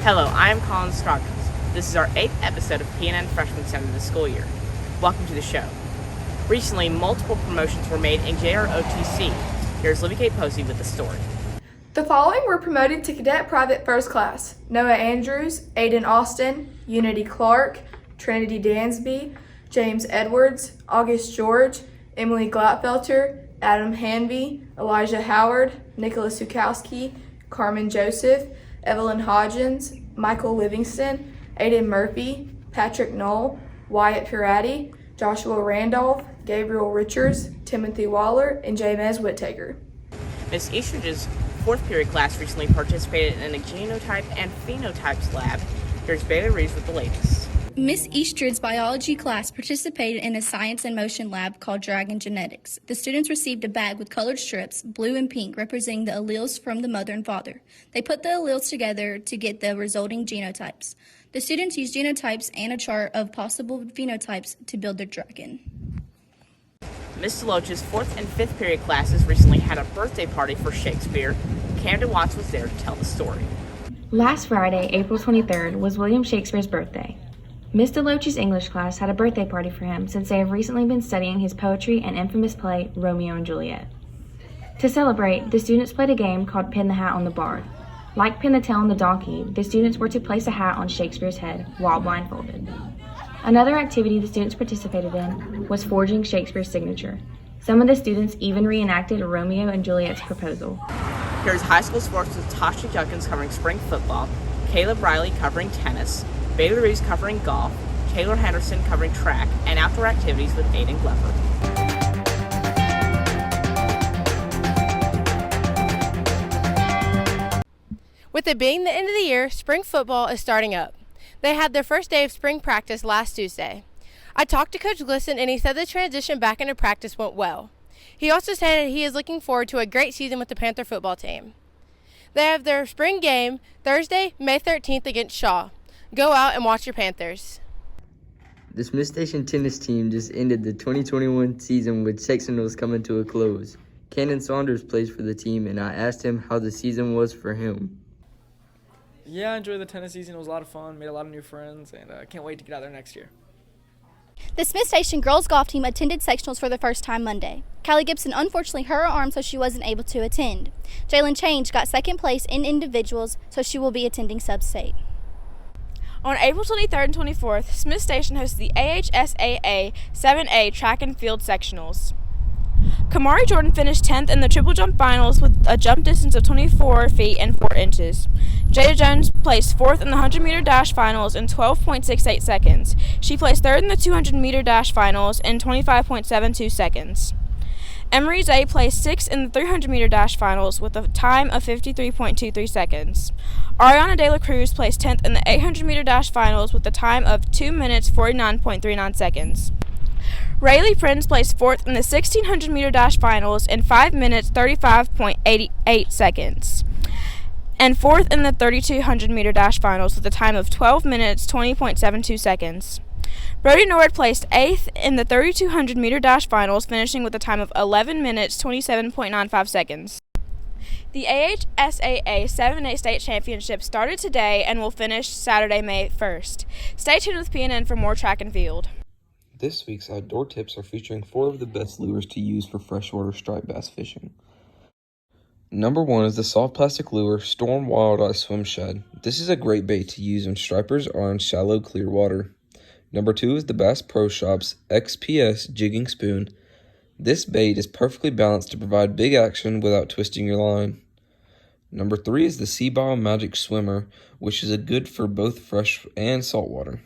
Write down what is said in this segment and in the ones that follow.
Hello, I am Colin Scroggins. This is our 8th episode of PNN Freshman Center this school year. Welcome to the show. Recently, multiple promotions were made in JROTC. Here's Libby Kate Posey with the story. The following were promoted to Cadet Private First Class: Noah Andrews, Aiden Austin, Unity Clark, Trinity Dansby, James Edwards, August George, Emily Glatfelter, Adam Hanby, Elijah Howard, Nicholas Sukowski, Carmen Joseph, Evelyn Hodgins, Michael Livingston, Aiden Murphy, Patrick Knoll, Wyatt Pirati, Joshua Randolph, Gabriel Richards, Timothy Waller, and Jamez Whittaker. Ms. Eastridge's 4th period class recently participated in a genotype and phenotypes lab. Here's Bailey Reeves with the latest. Miss Eastridge's biology class participated in a science and motion lab called Dragon Genetics. The students received a bag with colored strips, blue and pink, representing the alleles from the mother and father. They put the alleles together to get the resulting genotypes. The students used genotypes and a chart of possible phenotypes to build their dragon. Ms. Deloach's 4th and 5th period classes recently had a birthday party for Shakespeare. Camden Watts was there to tell the story. Last Friday, April 23rd, was William Shakespeare's birthday. Miss Deloach's English class had a birthday party for him since they have recently been studying his poetry and infamous play, Romeo and Juliet. To celebrate, the students played a game called Pin the Hat on the Bard. Like Pin the Tail on the Donkey, the students were to place a hat on Shakespeare's head while blindfolded. Another activity the students participated in was forging Shakespeare's signature. Some of the students even reenacted Romeo and Juliet's proposal. Here's high school sports with Tasha Junkins covering spring football, Caleb Riley covering tennis, Bailey Reeves covering golf, Taylor Henderson covering track, and outdoor activities with Aiden Glover. With it being the end of the year, spring football is starting up. They had their first day of spring practice last Tuesday. I talked to Coach Glisson and he said the transition back into practice went well. He also said he is looking forward to a great season with the Panther football team. They have their spring game Thursday, May 13th against Shaw. Go out and watch your Panthers. The Smith Station tennis team just ended the 2021 season with sectionals coming to a close. Cannon Saunders plays for the team, and I asked him how the season was for him. Yeah, I enjoyed the tennis season. It was a lot of fun, made a lot of new friends, and I can't wait to get out there next year. The Smith Station girls golf team attended sectionals for the first time Monday. Callie Gibson unfortunately hurt her arm, so she wasn't able to attend. Jalen Change got second place in individuals, so she will be attending sub-state. On April 23rd and 24th, Smith Station hosted the AHSAA 7A track and field sectionals. Kamari Jordan finished 10th in the triple jump finals with a jump distance of 24 feet and 4 inches. Jada Jones placed 4th in the 100-meter dash finals in 12.68 seconds. She placed 3rd in the 200-meter dash finals in 25.72 seconds. Emery Zay placed 6th in the 300-meter dash finals with a time of 53.23 seconds. Ariana De La Cruz placed 10th in the 800-meter dash finals with a time of 2 minutes 49.39 seconds. Rayleigh Prince placed 4th in the 1600-meter dash finals in 5 minutes 35.88 seconds. And 4th in the 3200-meter dash finals with a time of 12 minutes 20.72 seconds. Brody Nord placed 8th in the 3200-meter dash finals, finishing with a time of 11 minutes 27.95 seconds. The AHSAA 7A State Championship started today and will finish Saturday, May 1st. Stay tuned with PNN for more track and field. This week's outdoor tips are featuring 4 of the best lures to use for freshwater striped bass fishing. Number 1 is the soft plastic lure Storm Wild Eye Swim Shed. This is a great bait to use when stripers are in shallow, clear water. Number 2 is the Bass Pro Shops XPS Jigging Spoon. This bait is perfectly balanced to provide big action without twisting your line. Number 3 is the Seaball Magic Swimmer, which is good for both fresh and saltwater.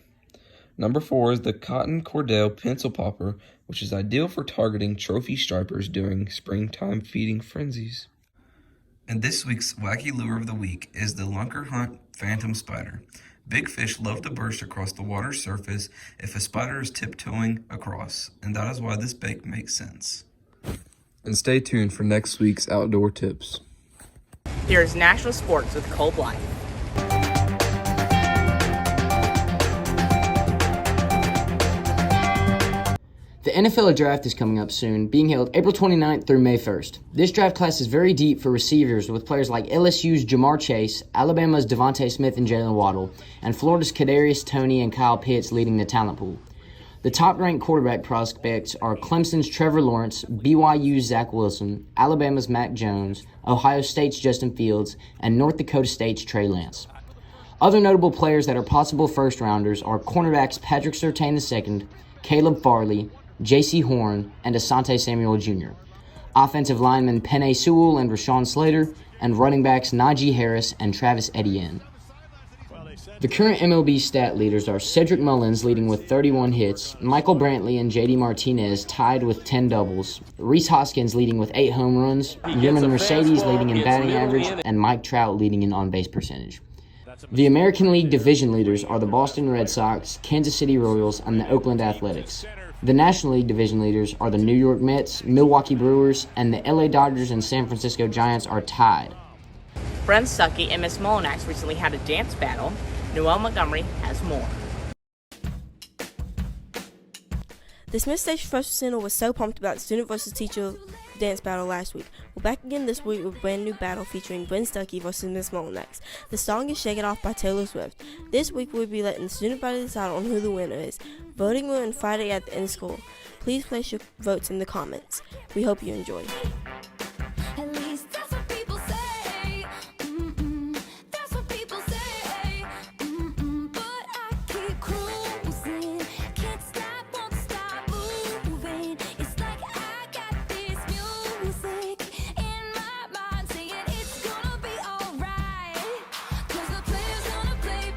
Number 4 is the Cotton Cordell Pencil Popper, which is ideal for targeting trophy stripers during springtime feeding frenzies. And this week's wacky lure of the week is the Lunker Hunt Phantom Spider. Big fish love to burst across the water's surface if a spider is tiptoeing across, and that is why this bait makes sense. And stay tuned for next week's outdoor tips. Here's National Sports with Cole Blythe. The NFL draft is coming up soon, being held April 29th through May 1st. This draft class is very deep for receivers, with players like LSU's Jamar Chase, Alabama's Devontae Smith and Jalen Waddle, and Florida's Kadarius Toney and Kyle Pitts leading the talent pool. The top-ranked quarterback prospects are Clemson's Trevor Lawrence, BYU's Zach Wilson, Alabama's Mac Jones, Ohio State's Justin Fields, and North Dakota State's Trey Lance. Other notable players that are possible first-rounders are cornerbacks Patrick Surtain II, Caleb Farley, J.C. Horn, and Asante Samuel Jr., offensive linemen Penei Sewell and Rashawn Slater, and running backs Najee Harris and Travis Etienne. The current MLB stat leaders are Cedric Mullins leading with 31 hits, Michael Brantley and J.D. Martinez tied with 10 doubles, Rhys Hoskins leading with 8 home runs, Yerman Mercedes leading in batting average, and Mike Trout leading in on-base percentage. The American League division leaders are the Boston Red Sox, Kansas City Royals, and the Oakland Athletics. The National League division leaders are the New York Mets, Milwaukee Brewers, and the LA Dodgers and San Francisco Giants are tied. Bren Stuckey and Miss Molinax recently had a dance battle. Noelle Montgomery has more. The Smith Station Freshman Center was so pumped about the student versus teacher dance battle last week. We're back again this week with a brand new battle featuring Bren Stuckey versus Miss Molinax. The song is Shake It Off by Taylor Swift. This week we'll be letting the student body decide on who the winner is. Voting will end Friday at the end of school. Please place your votes in the comments. We hope you enjoy. At least that's what people say. That's what people say. But I keep cruising. Can't stop, won't stop moving. It's like I got this music in my mind saying it's gonna be alright. 'Cause the player's gonna play.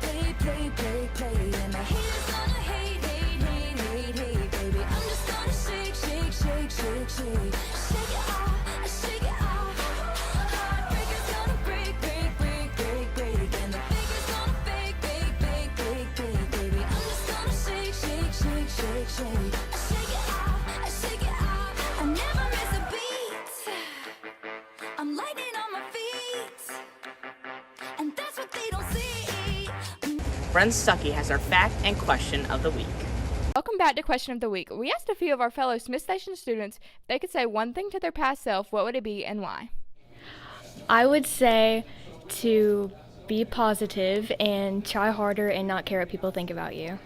And the haters gonna hate. Baby, I'm just gonna shake. Shake it off, shake it off. Heartbreaker's gonna break. And the faker's gonna fake. Baby, I'm just gonna shake. Shake it off. I never miss a beat. I'm lightning on my feet. And that's what they don't see. Bren Stuckey has our fact and question of the week. Welcome back to Question of the Week. We asked a few of our fellow Smith Station students if they could say one thing to their past self, what would it be and why? I would say to be positive and try harder and not care what people think about you.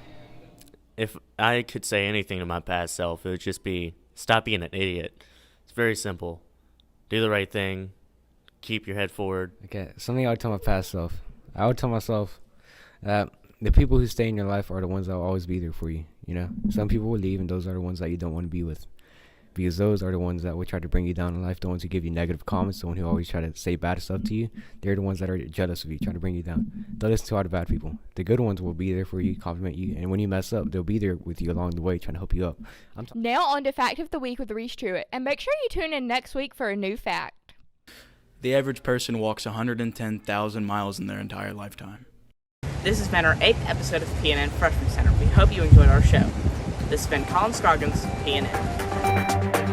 If I could say anything to my past self, it would just be stop being an idiot. It's very simple. Do the right thing. Keep your head forward. Okay, something I would tell my past self. I would tell myself that the people who stay in your life are the ones that will always be there for you. You know, some people will leave, and those are the ones that you don't want to be with, because those are the ones that will try to bring you down in life. The ones who give you negative comments, the ones who always try to say bad stuff to you, they're the ones that are jealous of you, trying to bring you down. Don't listen to all the bad people. The good ones will be there for you, compliment you, and when you mess up, they'll be there with you along the way, trying to help you up. Now on to Fact of the Week with Reese Truitt, and make sure you tune in next week for a new fact. The average person walks 110,000 miles in their entire lifetime. This has been our 8th episode of PNN Freshman Center. We hope you enjoyed our show. This has been Colin Scroggins, PNN.